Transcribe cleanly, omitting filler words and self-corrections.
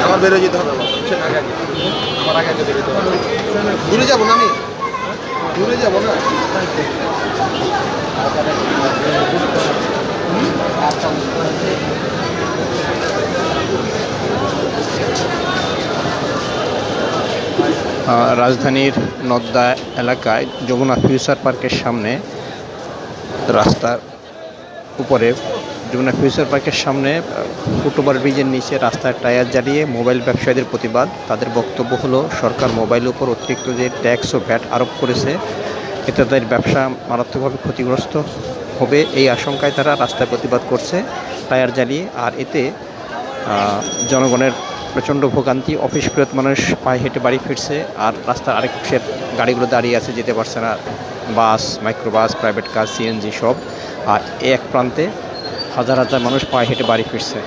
আমার বেরোয় যেতে হবে, বুঝছেন? আগে আগে আমার আগে আগে বেরোতে হবে। দূরে যাবো না আমি, দূরে যাবো না। রাজধানীর নদ্দা এলাকায় যমুনা ফিউচার পার্কের সামনে রাস্তার উপরে যমুনা ফিউচার পার্কের সামনে ফুটওভার ব্রিজের নিচে রাস্তার টায়ার জ্বালিয়ে মোবাইল ব্যবসায়ীদের প্রতিবাদ। তাদের বক্তব্য হলো, সরকার মোবাইলের উপর অতিরিক্ত যে ট্যাক্স ও ভ্যাট আরোপ করেছে, এতে তাদের ব্যবসা মারাত্মকভাবে ক্ষতিগ্রস্ত হবে। এই আশঙ্কায় তারা রাস্তায় প্রতিবাদ করছে টায়ার জ্বালিয়ে। আর এতে জনগণের প্রচণ্ড ভোগান্তি। অফিস ফেরত মানুষ পায়ে হেঁটে বাড়ি ফিরছে, আর রাস্তার আরেক পাশের গাড়িগুলো দাঁড়িয়ে আছে, যেতে পারছে না। বাস, মাইক্রোবাস, প্রাইভেট কার, সিএনজি সব। আর এক প্রান্তে হাজার হাজার মানুষ পায়ে হেঁটে বাড়ি ফিরছে।